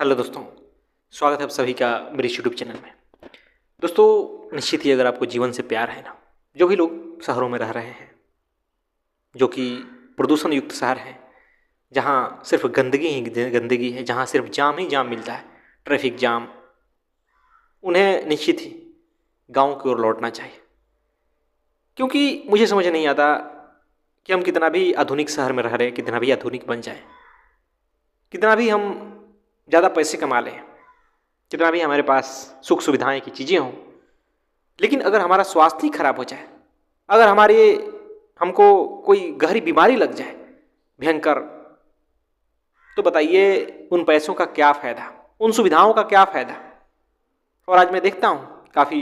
Hello दोस्तों, स्वागत है आप सभी का मेरे यूट्यूब चैनल में। दोस्तों, निश्चित ही अगर आपको जीवन से प्यार है ना, जो भी लोग शहरों में रह रहे हैं, जो कि प्रदूषण युक्त शहर हैं, जहाँ सिर्फ गंदगी ही गंदगी है, जहाँ सिर्फ जाम ही जाम मिलता है, ट्रैफिक जाम, उन्हें निश्चित ही गाँव की ओर लौटना चाहिए। क्योंकि मुझे समझ नहीं आता कि हम कितना भी आधुनिक शहर में रह रहे हैं, कितना भी आधुनिक बन जाए, कितना भी हम ज़्यादा पैसे कमा लें, कितना भी हमारे पास सुख सुविधाएं की चीज़ें हों, लेकिन अगर हमारा स्वास्थ्य ही खराब हो जाए, अगर हमको कोई गहरी बीमारी लग जाए भयंकर, तो बताइए उन पैसों का क्या फ़ायदा, उन सुविधाओं का क्या फ़ायदा। और आज मैं देखता हूँ काफ़ी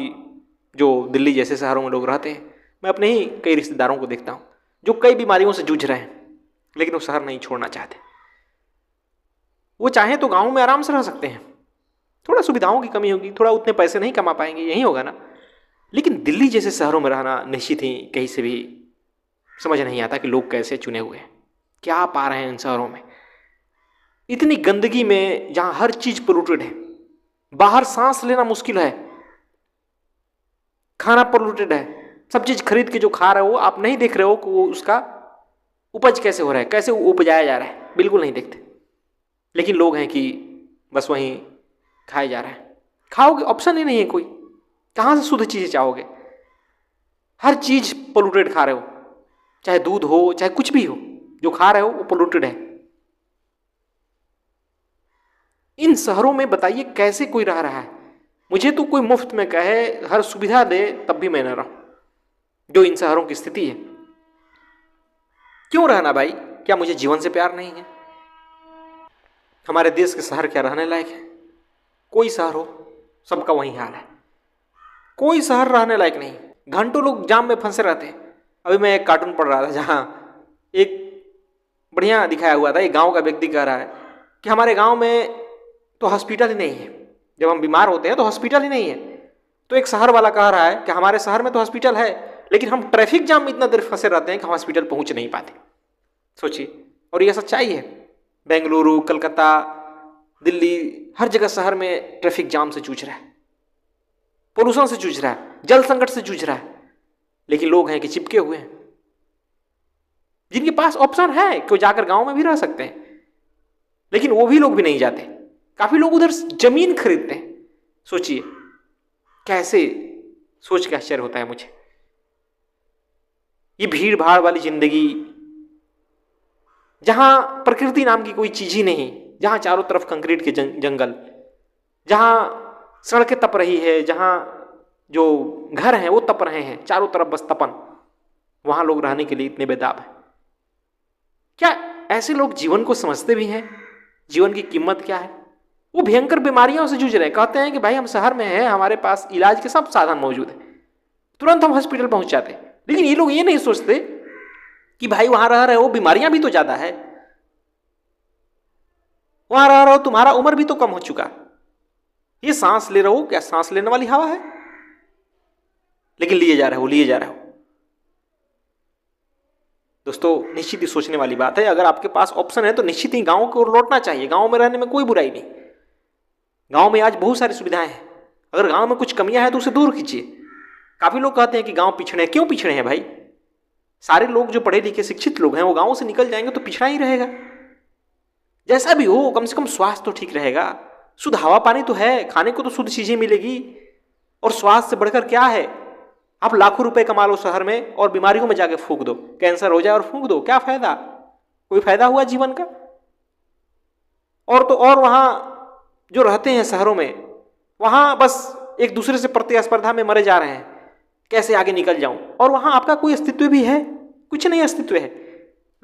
जो दिल्ली जैसे शहरों में लोग रहते हैं, मैं अपने ही कई रिश्तेदारों को देखता हूँ जो कई बीमारियों से जूझ रहे हैं, लेकिन वो शहर नहीं छोड़ना चाहते। वो चाहें तो गाँव में आराम से रह सकते हैं, थोड़ा सुविधाओं की कमी होगी, थोड़ा उतने पैसे नहीं कमा पाएंगे, यही होगा ना। लेकिन दिल्ली जैसे शहरों में रहना निश्चित ही कहीं से भी समझ नहीं आता कि लोग कैसे चुने हुए हैं, क्या पा रहे हैं इन शहरों में। इतनी गंदगी में, जहाँ हर चीज़ पोल्यूटेड है, बाहर सांस लेना मुश्किल है, खाना पोल्यूटेड है, सब चीज़ खरीद के जो खा रहे हो आप नहीं देख रहे हो कि वो उसका उपज कैसे हो रहा है, कैसे वो उपजाया जा रहा है, बिल्कुल नहीं देखते। लेकिन लोग हैं कि बस वहीं खाए जा रहे हैं। खाओगे, ऑप्शन ही नहीं है कोई, कहाँ से शुद्ध चीज़ें चाहोगे। हर चीज़ पोल्यूटेड खा रहे हो, चाहे दूध हो चाहे कुछ भी हो, जो खा रहे हो वो पोल्यूटेड है। इन शहरों में बताइए कैसे कोई रह रहा है। मुझे तो कोई मुफ्त में कहे, हर सुविधा दे, तब भी मैं न रहूं, जो इन शहरों की स्थिति है। क्यों रहना भाई? क्या मुझे जीवन से प्यार नहीं है? हमारे देश के शहर क्या रहने लायक है? कोई शहर हो, सबका वही हाल है। कोई शहर रहने लायक नहीं, घंटों लोग जाम में फंसे रहते हैं। अभी मैं एक कार्टून पढ़ रहा था, जहाँ एक बढ़िया दिखाया हुआ था, एक गांव का व्यक्ति कह रहा है कि हमारे गांव में तो हॉस्पिटल ही नहीं है, जब हम बीमार होते हैं तो हॉस्पिटल ही नहीं है। तो एक शहर वाला कह रहा है कि हमारे शहर में तो हॉस्पिटल है, लेकिन हम ट्रैफिक जाम में इतना देर फंसे रहते हैं कि हम हॉस्पिटल पहुंच नहीं पाते। सोचिए, और यह सच्चाई है। बेंगलुरु, कलकत्ता, दिल्ली, हर जगह शहर में ट्रैफिक जाम से जूझ रहा है, पोल्यूशन से जूझ रहा है, जल संकट से जूझ रहा है। लेकिन लोग हैं कि चिपके हुए हैं, जिनके पास ऑप्शन है कि वो जाकर गांव में भी रह सकते हैं, लेकिन वो भी लोग भी नहीं जाते। काफी लोग उधर जमीन खरीदते हैं। सोचिए, कैसे, सोच के आश्चर्य होता है मुझे। ये भीड़ भाड़ वाली जिंदगी, जहां प्रकृति नाम की कोई चीज ही नहीं, जहां चारों तरफ कंक्रीट के जंगल, जहां सड़कें तप रही है, जहां जो घर हैं वो तप रहे हैं, चारों तरफ बस तपन, वहां लोग रहने के लिए इतने बेताब हैं। क्या ऐसे लोग जीवन को समझते भी हैं? जीवन की कीमत क्या है? वो भयंकर बीमारियों से जूझ रहे हैं, कहते हैं कि भाई हम शहर में हैं, हमारे पास इलाज के सब साधन मौजूद है, तुरंत हम हॉस्पिटल पहुंच जाते हैं। लेकिन ये लोग ये नहीं सोचते कि भाई वहां रह रहे हो, बीमारियां भी तो ज्यादा है, वहां रह रहे हो, तुम्हारा उम्र भी तो कम हो चुका, ये सांस ले रहे हो, क्या सांस लेने वाली हवा है? लेकिन लिए जा रहे हो। दोस्तों, निश्चित ही सोचने वाली बात है। अगर आपके पास ऑप्शन है तो निश्चित ही गांव की ओर लौटना चाहिए। गांव में रहने में कोई बुराई नहीं। गांव में आज बहुत सारी सुविधाएं हैं। अगर गांव में कुछ कमियां हैं तो उसे दूर कीजिए। काफी लोग कहते हैं कि गांव पिछड़े हैं। क्यों पिछड़े हैं भाई? सारे लोग जो पढ़े लिखे शिक्षित लोग हैं वो गांव से निकल जाएंगे तो पिछड़ा ही रहेगा। जैसा भी हो, कम से कम स्वास्थ्य तो ठीक रहेगा, शुद्ध हवा पानी तो है, खाने को तो शुद्ध चीजें मिलेगी। और स्वास्थ्य से बढ़कर क्या है? आप लाखों रुपए कमा लो शहर में और बीमारियों में जाके फूंक दो, कैंसर हो जाए और फूंक दो, क्या फायदा? कोई फायदा हुआ जीवन का? और तो और वहां जो रहते हैं शहरों में, वहां बस एक दूसरे से प्रतिस्पर्धा में मरे जा रहे हैं, कैसे आगे निकल जाऊं। और वहां आपका कोई अस्तित्व भी है? कुछ नहीं अस्तित्व है।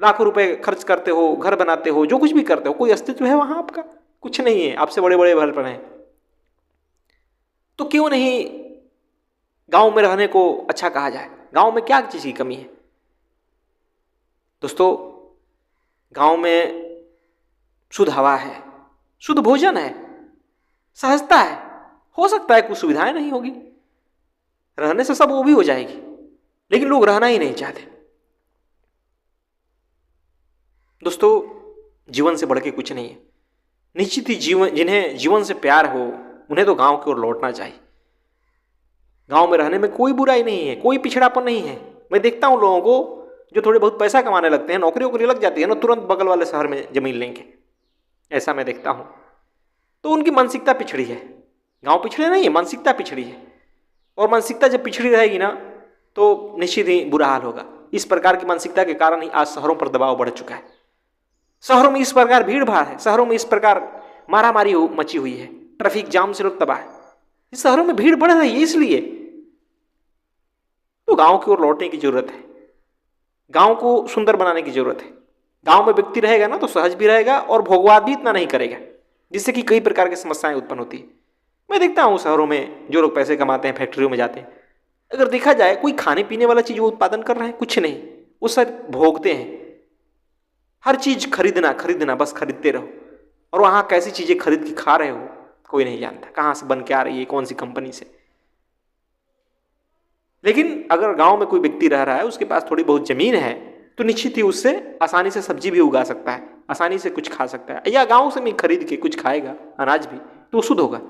लाखों रुपए खर्च करते हो, घर बनाते हो, जो कुछ भी करते हो, कोई अस्तित्व है वहां आपका? कुछ नहीं है। आपसे बड़े बड़े भल पड़े हैं। तो क्यों नहीं गांव में रहने को अच्छा कहा जाए? गांव में क्या चीज की कमी है? दोस्तों, गांव में शुद्ध हवा है, शुद्ध भोजन है, सहजता है। हो सकता है कुछ सुविधाएं नहीं होगी, रहने से सब वो भी हो जाएगी, लेकिन लोग रहना ही नहीं चाहते। दोस्तों, जीवन से बढ़ के कुछ नहीं है। निश्चित ही जिन्हें जीवन से प्यार हो उन्हें तो गांव की ओर लौटना चाहिए। गांव में रहने में कोई बुराई नहीं है, कोई पिछड़ापन नहीं है। मैं देखता हूँ लोगों को जो थोड़े बहुत पैसा कमाने लगते हैं, नौकरी वोकरी लग जाती है ना, तुरंत बगल वाले शहर में जमीन लेंगे, ऐसा मैं देखता हूँ। तो उनकी मानसिकता पिछड़ी है। गांव पिछड़े नहीं है, मानसिकता पिछड़ी है। और मानसिकता जब पिछड़ी रहेगी ना तो निश्चित ही बुरा हाल होगा। इस प्रकार की मानसिकता के कारण ही आज शहरों पर दबाव बढ़ चुका है। शहरों में इस प्रकार भीड़ भाड़ है, शहरों में इस प्रकार मारामारी मची हुई है, ट्रैफिक जाम से लोग तबाह है। इस शहरों में भीड़ बढ़ रही है, इसलिए तो गांव की ओर लौटने की जरूरत है। गांव को सुंदर बनाने की जरूरत है। गांव में व्यक्ति रहेगा ना तो सहज भी रहेगा और भोगवाद भी इतना नहीं करेगा, जिससे कि कई प्रकार की समस्याएं उत्पन्न होती है। मैं देखता हूँ शहरों में जो लोग पैसे कमाते हैं, फैक्ट्रियों में जाते हैं, अगर देखा जाए कोई खाने पीने वाला चीज वो उत्पादन कर रहे हैं, कुछ नहीं, वो सब भोगते हैं। हर चीज खरीदना बस खरीदते रहो। और वहां कैसी चीजें खरीद के खा रहे हो कोई नहीं जानता, कहां से बन के आ रही है, कौन सी कंपनी से। लेकिन अगर गांव में कोई व्यक्ति रह रहा है, उसके पास थोड़ी बहुत जमीन है, तो निश्चित ही उससे आसानी से सब्जी भी उगा सकता है, आसानी से कुछ खा सकता है, या गांव से भी खरीद के कुछ खाएगा, अनाज भी, तो शुद्ध होगा।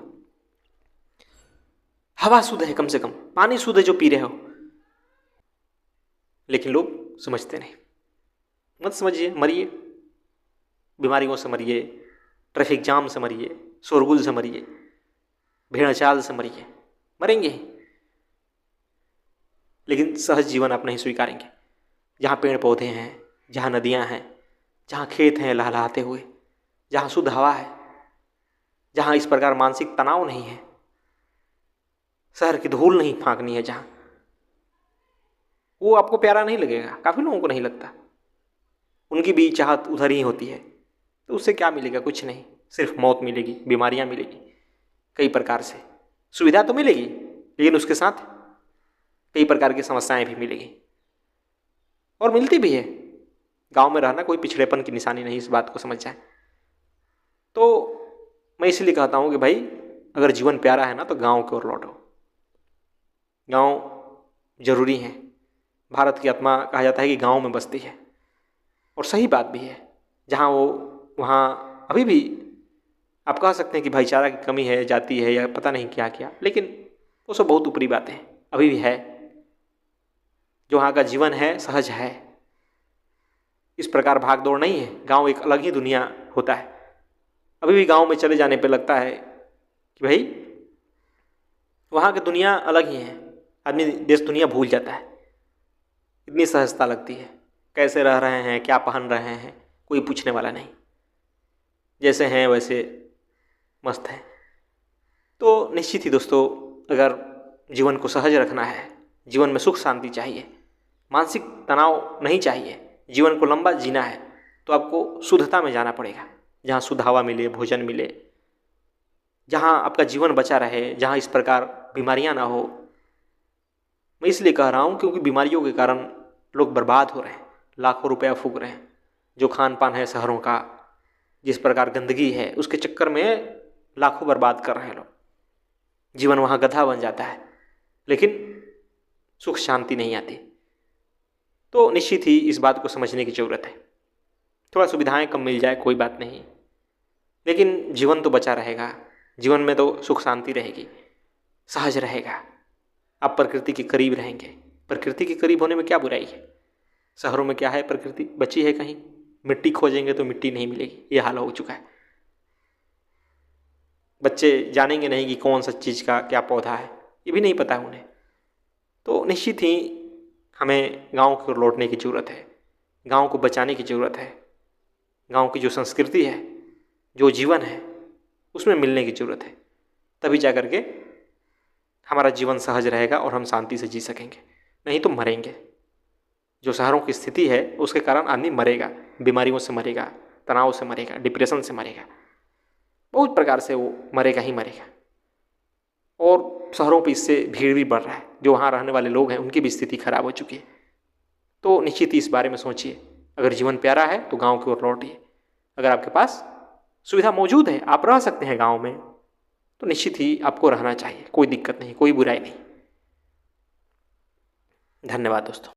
हवा शुद्ध है, कम से कम पानी शुद्ध है जो पी रहे हो। लेकिन लोग समझते नहीं। मत समझिए, मरिए, बीमारियों से मरिए, ट्रैफिक जाम से मरिए, शोरगुल से मरिए, भेड़चाल से मरिए, मरेंगे ही। लेकिन सहज जीवन आप नहीं स्वीकारेंगे। जहाँ पेड़ पौधे हैं, जहाँ नदियाँ हैं, जहाँ खेत हैं लहलहाते हुए, जहाँ शुद्ध हवा है, जहाँ इस प्रकार मानसिक तनाव नहीं है, शहर की धूल नहीं फांकनी है, जहाँ वो आपको प्यारा नहीं लगेगा। काफ़ी लोगों को नहीं लगता। उनकी भी चाहत उधर ही होती है। तो उससे क्या मिलेगा? कुछ नहीं, सिर्फ मौत मिलेगी, बीमारियाँ मिलेगी, कई प्रकार से सुविधा तो मिलेगी, लेकिन उसके साथ कई प्रकार की समस्याएं भी मिलेगी, और मिलती भी है। गांव में रहना कोई पिछड़ेपन की निशानी नहीं, इस बात को समझ जाए। तो मैं इसलिए कहता हूँ कि भाई अगर जीवन प्यारा है ना तो गांव की ओर लौटो। गांव जरूरी है। भारत की आत्मा कहा जाता है कि गांव में बसती है, और सही बात भी है। जहाँ वहाँ अभी भी आप कह सकते हैं कि भाईचारा की कमी है, जाति है, या पता नहीं क्या क्या, लेकिन वो सब बहुत ऊपरी बातें हैं, अभी भी है। जो वहाँ का जीवन है सहज है, इस प्रकार भाग दौड़ नहीं है। गांव एक अलग ही दुनिया होता है। अभी भी गांव में चले जाने पे लगता है कि भाई वहाँ की दुनिया अलग ही है। आदमी देश दुनिया भूल जाता है, इतनी सहजता लगती है। कैसे रह रहे हैं, क्या पहन रहे हैं, कोई पूछने वाला नहीं, जैसे हैं वैसे मस्त हैं। तो निश्चित ही दोस्तों, अगर जीवन को सहज रखना है, जीवन में सुख शांति चाहिए, मानसिक तनाव नहीं चाहिए, जीवन को लंबा जीना है, तो आपको शुद्धता में जाना पड़ेगा। जहाँ शुद्ध हवा मिले, भोजन मिले, जहाँ आपका जीवन बचा रहे, जहाँ इस प्रकार बीमारियाँ ना हो। मैं इसलिए कह रहा हूँ क्योंकि बीमारियों के कारण लोग बर्बाद हो रहे हैं, लाखों रुपया फूक रहे हैं। जो खान पान है शहरों का, जिस प्रकार गंदगी है, उसके चक्कर में लाखों बर्बाद कर रहे हैं लोग। जीवन वहाँ गधा बन जाता है, लेकिन सुख शांति नहीं आती। तो निश्चित ही इस बात को समझने की ज़रूरत है। थोड़ा सुविधाएं कम मिल जाए कोई बात नहीं, लेकिन जीवन तो बचा रहेगा। जीवन में तो सुख शांति रहेगी, सहज रहेगा। आप प्रकृति के करीब रहेंगे। प्रकृति के करीब होने में क्या बुराई है? शहरों में क्या है, प्रकृति बची है कहीं? मिट्टी खोजेंगे तो मिट्टी नहीं मिलेगी, ये हाल हो चुका है। बच्चे जानेंगे नहीं कि कौन सा चीज़ का क्या पौधा है, ये भी नहीं पता है उन्हें। तो निश्चित ही हमें गांव की ओर लौटने की ज़रूरत है। गांव को बचाने की ज़रूरत है। गांव की जो संस्कृति है, जो जीवन है, उसमें मिलने की ज़रूरत है। तभी जा करके हमारा जीवन सहज रहेगा और हम शांति से जी सकेंगे, नहीं तो मरेंगे। जो शहरों की स्थिति है उसके कारण आदमी मरेगा, बीमारियों से मरेगा, तनाव से मरेगा, डिप्रेशन से मरेगा, बहुत प्रकार से वो मरेगा ही मरेगा। और शहरों पे इससे भीड़ भी बढ़ रहा है। जो वहाँ रहने वाले लोग हैं उनकी भी स्थिति खराब हो चुकी है। तो निश्चित ही इस बारे में सोचिए। अगर जीवन प्यारा है तो गांव की ओर लौटिए। अगर आपके पास सुविधा मौजूद है, आप रह सकते हैं गांव में, तो निश्चित ही आपको रहना चाहिए। कोई दिक्कत नहीं, कोई बुराई नहीं। धन्यवाद दोस्तों।